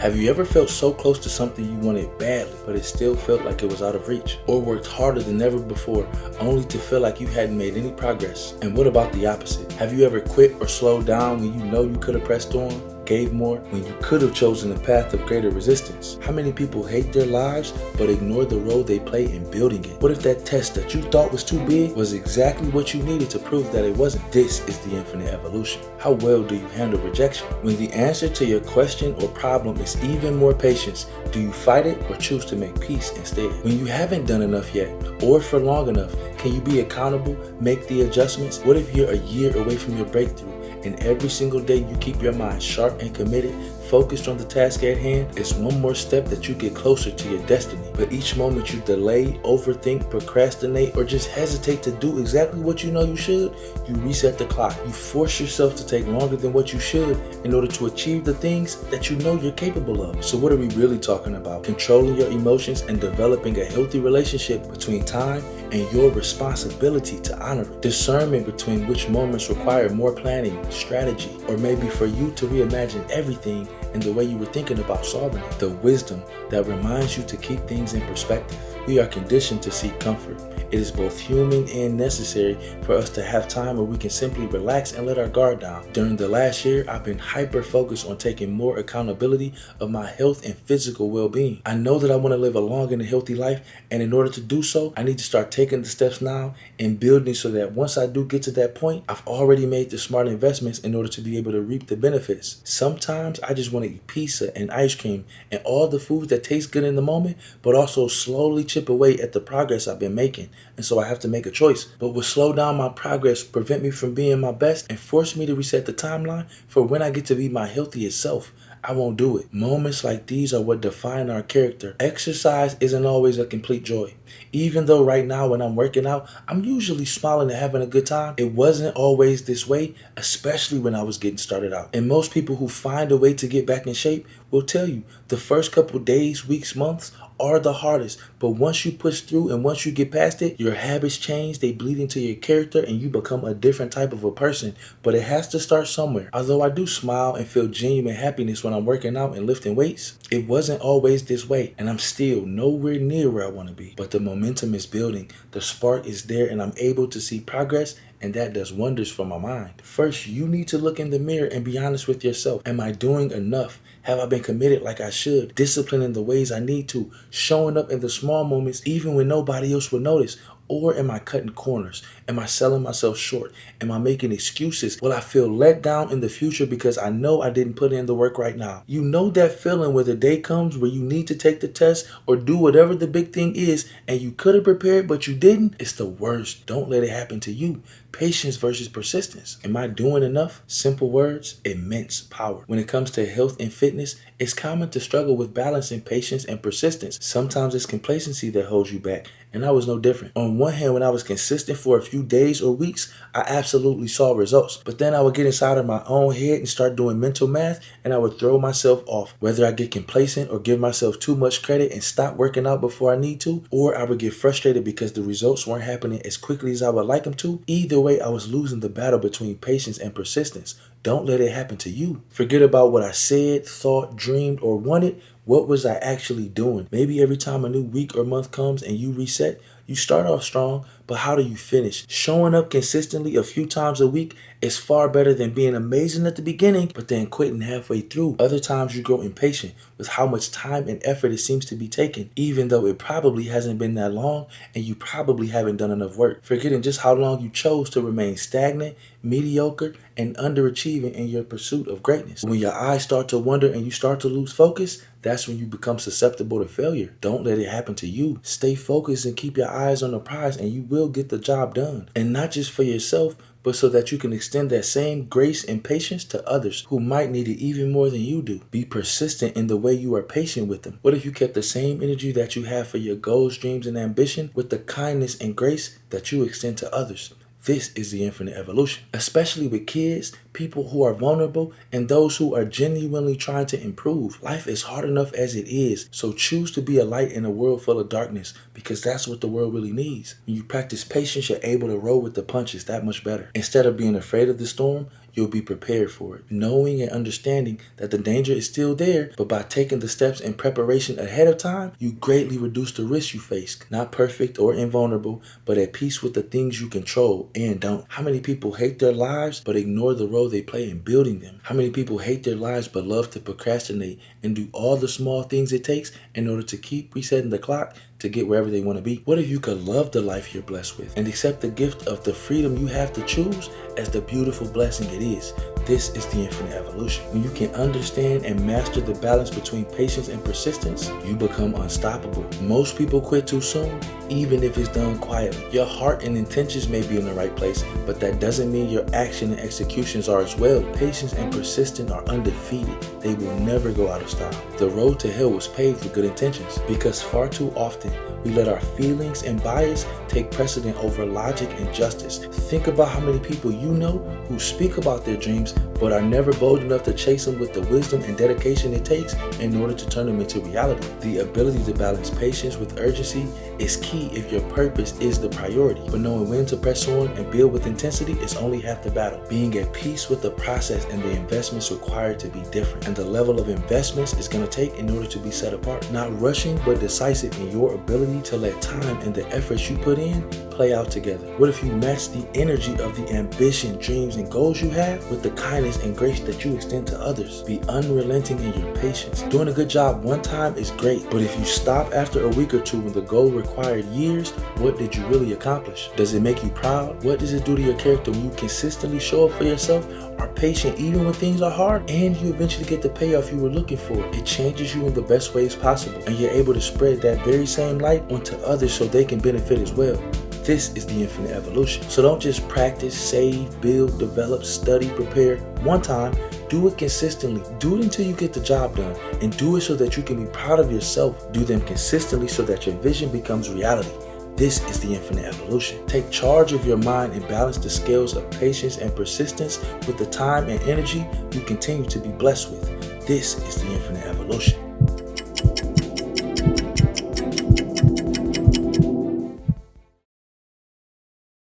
Have you ever felt so close to something you wanted badly, but it still felt like it was out of reach? Or worked harder than ever before, only to feel like you hadn't made any progress? And what about the opposite? Have you ever quit or slowed down when you know you could have pressed on? Gave more when you could have chosen a path of greater resistance? How many people hate their lives but ignore the role they play in building it? What if that test that you thought was too big was exactly what you needed to prove that it wasn't? This is the infinite evolution. How well do you handle rejection? When the answer to your question or problem is even more patience, do you fight it or choose to make peace instead? When you haven't done enough yet or for long enough, can you be accountable, make the adjustments? What if you're a year away from your breakthrough? And every single day you keep your mind sharp and committed, focused on the task at hand, it's one more step that you get closer to your destiny. But each moment you delay, overthink, procrastinate, or just hesitate to do exactly what you know you should, you reset the clock. You force yourself to take longer than what you should in order to achieve the things that you know you're capable of. So what are we really talking about? Controlling your emotions and developing a healthy relationship between time and your responsibility to honor it. Discernment between which moments require more planning, strategy, or maybe for you to reimagine everything in the way you were thinking about solving it. The wisdom that reminds you to keep things in perspective. We are conditioned to seek comfort. It is both human and necessary for us to have time where we can simply relax and let our guard down. During the last year, I've been hyper focused on taking more accountability of my health and physical well-being. I know that I want to live a long and a healthy life, and in order to do so, I need to start taking the steps now and building so that once I do get to that point, I've already made the smart investments in order to be able to reap the benefits. Sometimes I just want to eat pizza and ice cream and all the foods that taste good in the moment, but also slowly chip away at the progress I've been making. And so I have to make a choice. But will slow down my progress, prevent me from being my best, and force me to reset the timeline for when I get to be my healthiest self? I won't do it. Moments like these are what define our character. Exercise isn't always a complete joy. Even though right now when I'm working out, I'm usually smiling and having a good time, it wasn't always this way, especially when I was getting started out. And most people who find a way to get back in shape will tell you the first couple days, weeks, months are the hardest. But once you push through and once you get past it, your habits change, they bleed into your character, and you become a different type of a person. But it has to start somewhere. Although I do smile and feel genuine happiness when I'm working out and lifting weights, it wasn't always this way, and I'm still nowhere near where I want to be. But the momentum is building, the spark is there, and I'm able to see progress, and that does wonders for my mind. First, you need to look in the mirror and be honest with yourself. Am I doing enough? Have I been committed like I should? Disciplined in the ways I need to? Showing up in the small moments even when nobody else will notice? Or am I cutting corners? Am I selling myself short? Am I making excuses? Will I feel let down in the future because I know I didn't put in the work right now? You know that feeling where the day comes where you need to take the test or do whatever the big thing is and you could have prepared but you didn't? It's the worst. Don't let it happen to you. Patience versus persistence. Am I doing enough? Simple words, immense power. When it comes to health and fitness, it's common to struggle with balancing patience and persistence. Sometimes it's complacency that holds you back, and I was no different. On one hand, when I was consistent for a few days or weeks, I absolutely saw results. But then I would get inside of my own head and start doing mental math, and I would throw myself off. Whether I get complacent or give myself too much credit and stop working out before I need to, or I would get frustrated because the results weren't happening as quickly as I would like them to. Either way, I was losing the battle between patience and persistence. Don't let it happen to you. Forget about what I said, thought, dreamed, or wanted. What was I actually doing? Maybe every time a new week or month comes and you reset, you start off strong, but how do you finish? Showing up consistently a few times a week is far better than being amazing at the beginning, but then quitting halfway through. Other times you grow impatient with how much time and effort it seems to be taking, even though it probably hasn't been that long and you probably haven't done enough work. Forgetting just how long you chose to remain stagnant, mediocre, and underachieving in your pursuit of greatness. When your eyes start to wander and you start to lose focus, that's when you become susceptible to failure. Don't let it happen to you. Stay focused and keep your eyes on the prize and you will get the job done. And not just for yourself, but so that you can extend that same grace and patience to others who might need it even more than you do. Be persistent in the way you are patient with them. What if you kept the same energy that you have for your goals, dreams, and ambition with the kindness and grace that you extend to others? This is the infinite evolution. Especially with kids, people who are vulnerable, and those who are genuinely trying to improve. Life is hard enough as it is, so choose to be a light in a world full of darkness, because that's what the world really needs. When you practice patience, you're able to roll with the punches that much better. Instead of being afraid of the storm, you'll be prepared for it, knowing and understanding that the danger is still there, but by taking the steps in preparation ahead of time, you greatly reduce the risks you face. Not perfect or invulnerable, but at peace with the things you control and don't. How many people hate their lives but ignore the role they play in building them? How many people hate their lives but love to procrastinate and do all the small things it takes in order to keep resetting the clock to get wherever they want to be? What if you could love the life you're blessed with and accept the gift of the freedom you have to choose as the beautiful blessing it is? This is the infinite evolution. When you can understand and master the balance between patience and persistence, you become unstoppable. Most people quit too soon, even if it's done quietly. Your heart and intentions may be in the right place, but that doesn't mean your action and executions are as well. Patience and persistence are undefeated. They will never go out of style. The road to hell was paved with good intentions, because far too often we let our feelings and bias take precedent over logic and justice. Think about how many people you know who speak about their dreams but are never bold enough to chase them with the wisdom and dedication it takes in order to turn them into reality. The ability to balance patience with urgency is key if your purpose is the priority, but knowing when to press on and build with intensity is only half the battle. Being at peace with the process and the investments required to be different, and the level of investments it's going to take in order to be set apart. Not rushing, but decisive in your ability to let time and the efforts you put in play out together. What if you match the energy of the ambition, dreams, and goals you have with the kindness and grace that you extend to others? Be unrelenting in your patience. Doing a good job one time is great, but if you stop after a week or two when the goal required years, what did you really accomplish? Does it make you proud? What does it do to your character when you consistently show up for yourself, are patient even when things are hard, and you eventually get the payoff you were looking for? It changes you in the best ways possible, and you're able to spread that very same light onto others so they can benefit as well. This is the infinite evolution. So don't just practice, save, build, develop, study, prepare one time. Do it consistently. Do it until you get the job done, and do it so that you can be proud of yourself. Do them consistently so that your vision becomes reality. This is the infinite evolution. Take charge of your mind and balance the scales of patience and persistence with the time and energy you continue to be blessed with. This is the infinite evolution.